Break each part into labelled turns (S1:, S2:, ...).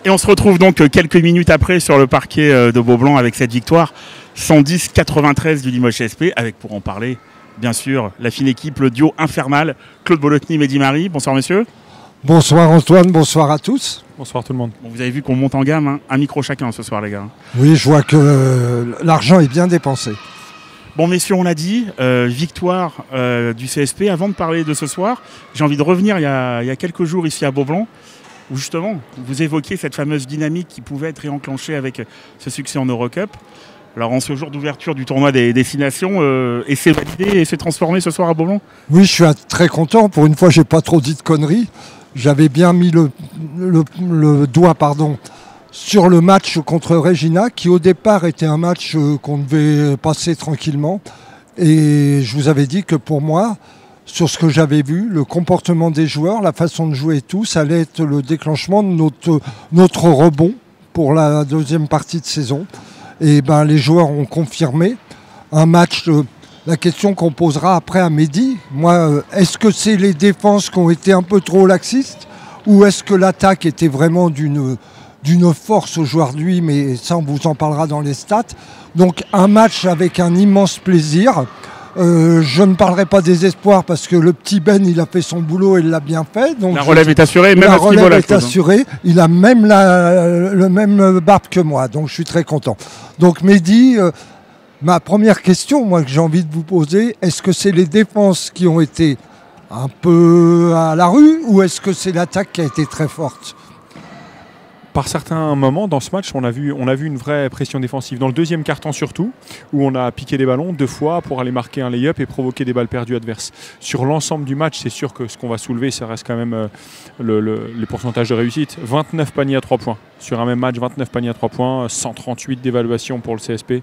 S1: Et on se retrouve donc quelques minutes après sur le parquet de Beaublanc avec cette victoire 110-93 du Limoges CSP, avec pour en parler, bien sûr, la fine équipe, le duo infernal, Claude Bolotny, Mehdi Mari. Bonsoir messieurs.
S2: Bonsoir Antoine, bonsoir à tous.
S3: Bonsoir tout le monde.
S1: Bon, vous avez vu qu'on monte en gamme, hein, un micro chacun ce soir les gars.
S2: Oui, je vois que l'argent est bien dépensé.
S1: Bon messieurs, on l'a dit, victoire du CSP. Avant de parler de ce soir, j'ai envie de revenir il y a quelques jours ici à Beaublanc, où justement, vous évoquiez cette fameuse dynamique qui pouvait être réenclenchée avec ce succès en Eurocup. Alors en ce jour d'ouverture du tournoi des destinations, et c'est validé et c'est transformé ce soir à Beaublanc?
S2: Oui, je suis très content. Pour une fois, j'ai pas trop dit de conneries. J'avais bien mis le doigt sur le match contre Regina, qui au départ était un match qu'on devait passer tranquillement. Et je vous avais dit que pour moi, sur ce que j'avais vu, le comportement des joueurs, la façon de jouer et tout, ça allait être le déclenchement de notre rebond pour la deuxième partie de saison. Et ben, les joueurs ont confirmé un match. La question qu'on posera après à Mehdi, moi, est-ce que c'est les défenses qui ont été un peu trop laxistes ou est-ce que l'attaque était vraiment d'une force aujourd'hui, mais ça on vous en parlera dans les stats. Donc un match avec un immense plaisir. Je ne parlerai pas des espoirs parce que le petit Ben il a fait son boulot et il l'a bien fait. Donc
S1: la relève est assurée, même
S2: la
S1: à ce niveau-là.
S2: relève est assurée. Il a même le même barbe que moi, donc je suis très content. Donc Mehdi, ma première question, moi que j'ai envie de vous poser, est-ce que c'est les défenses qui ont été un peu à la rue ou est-ce que c'est l'attaque qui a été très forte ?
S3: Par certains moments dans ce match, on a vu une vraie pression défensive. Dans le deuxième quart-temps surtout, où on a piqué des ballons 2 fois pour aller marquer un lay-up et provoquer des balles perdues adverses. Sur l'ensemble du match, c'est sûr que ce qu'on va soulever, ça reste quand même les pourcentages de réussite. 29 paniers à 3 points. Sur un même match, 29 paniers à 3 points, 138 d'évaluation pour le CSP,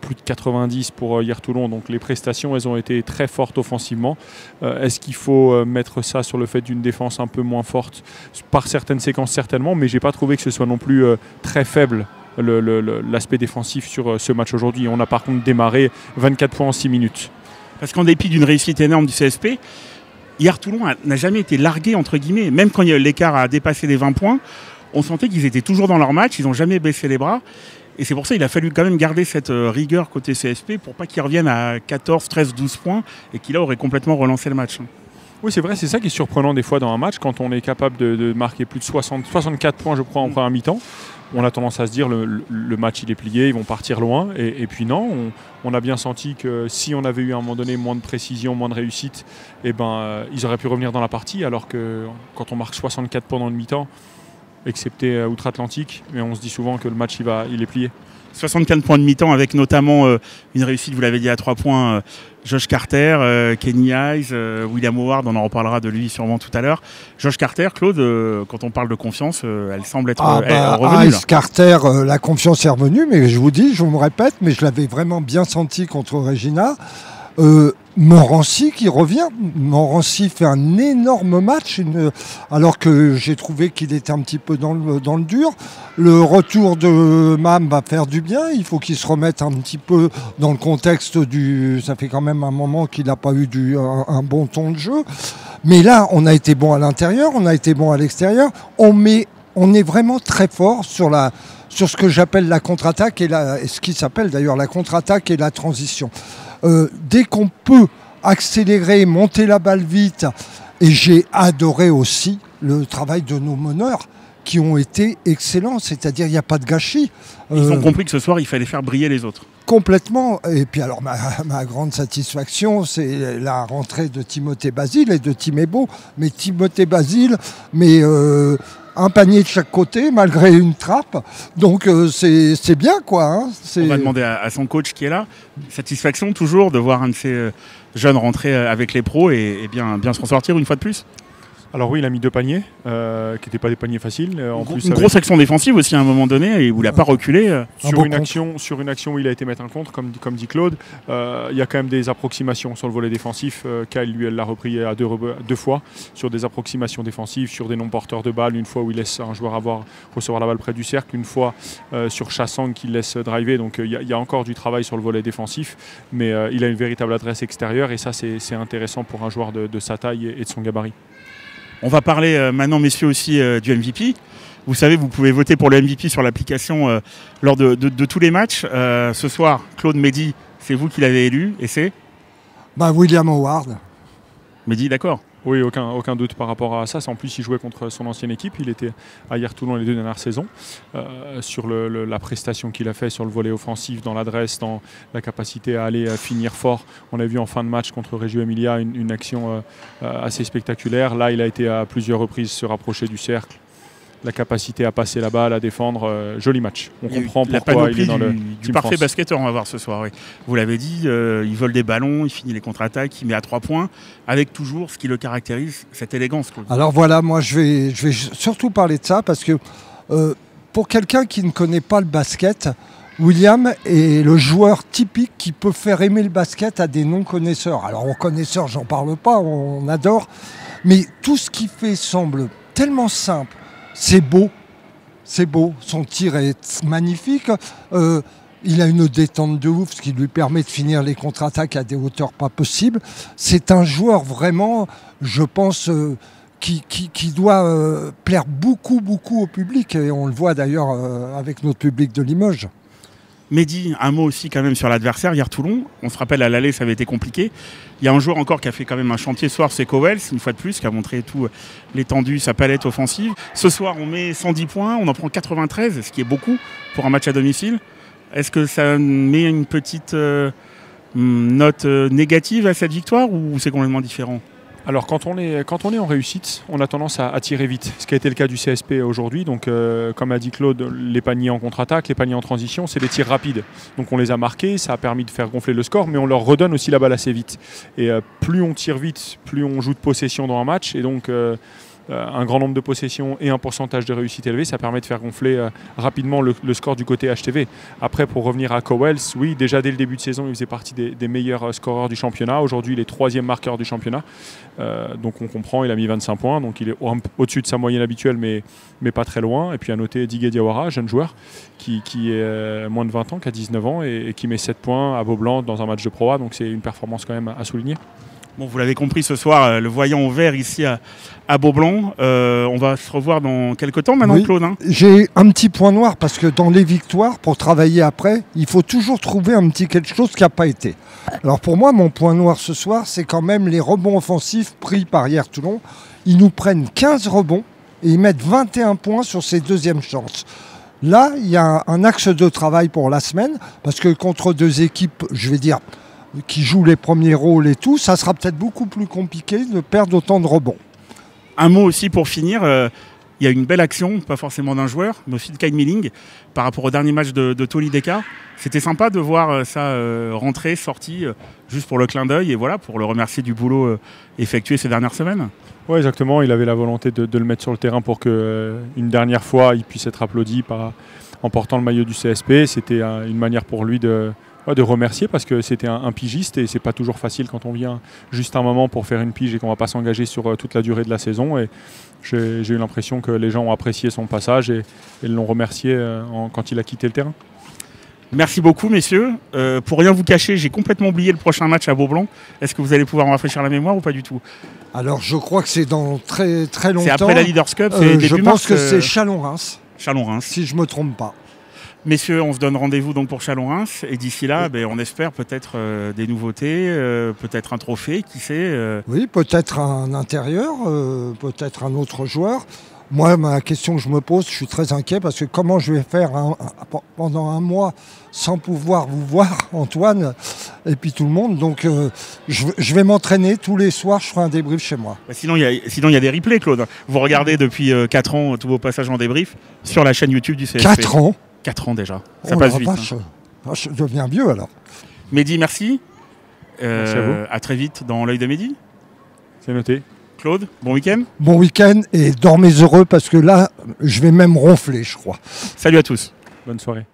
S3: plus de 90 pour hier Toulon. Donc les prestations, elles ont été très fortes offensivement. Est-ce qu'il faut mettre ça sur le fait d'une défense un peu moins forte? Par certaines séquences, certainement, mais je n'ai pas trouvé que ce soit non plus très faible l'aspect défensif sur ce match aujourd'hui. On a par contre démarré 24 points en 6 minutes.
S1: Parce qu'en dépit d'une réussite énorme du CSP, hier Toulon n'a jamais été largué, entre guillemets. Même quand l'écart a dépassé les 20 points, on sentait qu'ils étaient toujours dans leur match, ils n'ont jamais baissé les bras. Et c'est pour ça qu'il a fallu quand même garder cette rigueur côté CSP pour pas qu'ils reviennent à 14, 13, 12 points et qu'il aurait complètement relancé le match.
S3: Oui, c'est vrai, c'est ça qui est surprenant des fois dans un match, quand on est capable de marquer plus de 64 points, je crois, en première mi-temps. On a tendance à se dire le match il est plié, ils vont partir loin. Et puis non, on a bien senti que si on avait eu à un moment donné moins de précision, moins de réussite, ils auraient pu revenir dans la partie. Alors que quand on marque 64 points dans le mi-temps, excepté outre-Atlantique, mais on se dit souvent que le match il est plié.
S1: 64 points de mi-temps avec notamment une réussite, vous l'avez dit, à 3 points, Josh Carter, Kenny Hayes, William Howard, on en reparlera de lui sûrement tout à l'heure. Josh Carter, Claude, quand on parle de confiance, elle semble être revenue.
S2: Hayes, Carter, la confiance est revenue, mais je vous me répète, mais je l'avais vraiment bien senti contre Regina. Morancy qui revient. Morancy fait un énorme match, alors que j'ai trouvé qu'il était un petit peu dans le dur. Le retour de Mam va faire du bien. Il faut qu'il se remette un petit peu dans le contexte ça fait quand même un moment qu'il n'a pas eu un bon ton de jeu. Mais là, on a été bon à l'intérieur, on a été bon à l'extérieur. On est vraiment très fort sur ce que j'appelle la contre-attaque et ce qui s'appelle d'ailleurs la contre-attaque et la transition. Dès qu'on peut accélérer, monter la balle vite, et j'ai adoré aussi le travail de nos meneurs qui ont été excellents, c'est-à-dire il n'y a pas de gâchis.
S1: Ils ont compris que ce soir il fallait faire briller les autres.
S2: Complètement. Et puis alors ma grande satisfaction, c'est la rentrée de Timothée Basile et de Timébo. Mais Timothée Basile, un panier de chaque côté malgré une trappe, donc c'est bien quoi. Hein.
S1: On va demander à son coach qui est là. Satisfaction toujours de voir un de ces jeunes rentrer avec les pros et bien se ressortir une fois de plus.
S3: Alors oui, il a mis 2 paniers, qui n'étaient pas des paniers faciles.
S1: Une grosse action défensive aussi à un moment donné, et où il n'a pas reculé.
S3: Sur une action où il a été mettre un contre, comme dit Claude, il y a quand même des approximations sur le volet défensif. Kyle, lui, elle l'a repris à 2 fois, sur des approximations défensives, sur des non-porteurs de balles, une fois où il laisse un joueur recevoir la balle près du cercle, une fois sur Chassang qu'il laisse driver. Donc il y a encore du travail sur le volet défensif, mais il a une véritable adresse extérieure, et ça c'est intéressant pour un joueur de sa taille et de son gabarit.
S1: On va parler maintenant, messieurs, aussi du MVP. Vous savez, vous pouvez voter pour le MVP sur l'application lors de tous les matchs. Ce soir, Claude, Mehdi, c'est vous qui l'avez élu et c'est
S2: William Howard.
S1: Mehdi, d'accord.
S3: Oui, aucun doute par rapport à ça. En plus, il jouait contre son ancienne équipe. Il était à Hier Toulon les 2 dernières saisons. Sur la prestation qu'il a fait sur le volet offensif, dans l'adresse, dans la capacité à aller finir fort. On a vu en fin de match contre Reggio Emilia une action assez spectaculaire. Là, il a été à plusieurs reprises se rapprocher du cercle. La capacité à passer la balle, à défendre, joli match. On comprend pourquoi il est dans le
S1: du parfait basketteur, on va voir ce soir. Oui. Vous l'avez dit, il vole des ballons, il finit les contre-attaques, il met à 3 points, avec toujours ce qui le caractérise, cette élégance.
S2: Alors voilà, moi je vais surtout parler de ça parce que pour quelqu'un qui ne connaît pas le basket, William est le joueur typique qui peut faire aimer le basket à des non-connaisseurs. Alors aux connaisseurs, j'en parle pas, on adore, mais tout ce qu'il fait semble tellement simple. C'est beau, son tir est magnifique, il a une détente de ouf, ce qui lui permet de finir les contre-attaques à des hauteurs pas possibles. C'est un joueur vraiment, je pense, qui doit plaire beaucoup au public, et on le voit d'ailleurs avec notre public de Limoges.
S1: Mehdi, un mot aussi quand même sur l'adversaire, Hier Toulon. On se rappelle, à l'aller, ça avait été compliqué. Il y a un joueur encore qui a fait quand même un chantier ce soir, c'est Cowells, une fois de plus, qui a montré tout l'étendue, sa palette offensive. Ce soir, on met 110 points, on en prend 93, ce qui est beaucoup pour un match à domicile. Est-ce que ça met une petite note négative à cette victoire ou c'est complètement différent ?
S3: Alors quand on est en réussite, on a tendance à tirer vite, ce qui a été le cas du CSP aujourd'hui. Donc comme a dit Claude, les paniers en contre-attaque, les paniers en transition, c'est des tirs rapides. Donc on les a marqués, ça a permis de faire gonfler le score, mais on leur redonne aussi la balle assez vite. Et plus on tire vite, plus on joue de possession dans un match. Et donc un grand nombre de possessions et un pourcentage de réussite élevé, ça permet de faire gonfler rapidement le score du côté HTV. Après, pour revenir à Cowells, oui, déjà dès le début de saison, il faisait partie des meilleurs scoreurs du championnat. Aujourd'hui, il est 3e marqueur du championnat. Donc on comprend, il a mis 25 points, donc il est au-dessus de sa moyenne habituelle, mais pas très loin. Et puis à noter Digue Diawara, jeune joueur, qui est moins de 20 ans, qui a 19 ans, et qui met 7 points à Beaublanc dans un match de Pro A. Donc c'est une performance quand même à souligner.
S1: Bon, vous l'avez compris ce soir, le voyant au vert ici à Beaublanc. On va se revoir dans quelques temps maintenant, oui. Claude.
S2: J'ai un petit point noir parce que dans les victoires, pour travailler après, il faut toujours trouver un petit quelque chose qui n'a pas été. Alors pour moi, mon point noir ce soir, c'est quand même les rebonds offensifs pris par Hier Toulon. Ils nous prennent 15 rebonds et ils mettent 21 points sur ces deuxièmes chances. Là, il y a un axe de travail pour la semaine parce que contre 2 équipes, je vais dire, qui jouent les premiers rôles et tout, ça sera peut-être beaucoup plus compliqué de perdre autant de rebonds.
S1: Un mot aussi pour finir, il y a une belle action, pas forcément d'un joueur, mais aussi de Kyle Milling, par rapport au dernier match de Toli Deka. C'était sympa de voir ça rentrer, sorti, juste pour le clin d'œil et voilà, pour le remercier du boulot effectué ces dernières semaines.
S3: Oui, exactement, il avait la volonté de le mettre sur le terrain pour qu'une dernière fois, il puisse être applaudi en portant le maillot du CSP. C'était une manière pour lui de remercier parce que c'était un pigiste et c'est pas toujours facile quand on vient juste un moment pour faire une pige et qu'on va pas s'engager sur toute la durée de la saison. Et j'ai eu l'impression que les gens ont apprécié son passage et l'ont remercié quand il a quitté le terrain.
S1: Merci beaucoup messieurs. Pour rien vous cacher, j'ai complètement oublié le prochain match à Beaublanc. Est-ce que vous allez pouvoir en rafraîchir la mémoire ou pas du tout ?
S2: Alors je crois que c'est dans très très longtemps.
S1: C'est après la Leaders Cup, c'est début
S2: je pense
S1: mars,
S2: que c'est Chalon-Reims.
S1: Chalon-Reims.
S2: Si je me trompe pas.
S1: Messieurs, on se donne rendez-vous donc pour Chalon-Reims et d'ici là, on espère peut-être des nouveautés, peut-être un trophée, qui sait.
S2: Oui, peut-être un intérieur, peut-être un autre joueur. Moi, ma question que je me pose, je suis très inquiet parce que comment je vais faire pendant un mois sans pouvoir vous voir, Antoine, et puis tout le monde. Donc, je vais m'entraîner tous les soirs, je ferai un débrief chez moi.
S1: Sinon, il y a des replays, Claude. Vous regardez depuis 4 ans tous vos passages en débrief sur la chaîne YouTube du CSP.
S2: 4 ans
S1: 4 ans déjà. Ça passe vite.
S2: Je deviens vieux alors.
S1: Mehdi, merci.
S3: Merci à vous.
S1: À très vite dans l'œil de Mehdi.
S3: C'est noté.
S1: Claude, bon week-end.
S2: Bon week-end et dormez heureux parce que là, je vais même ronfler, je crois.
S1: Salut à tous.
S3: Bonne soirée.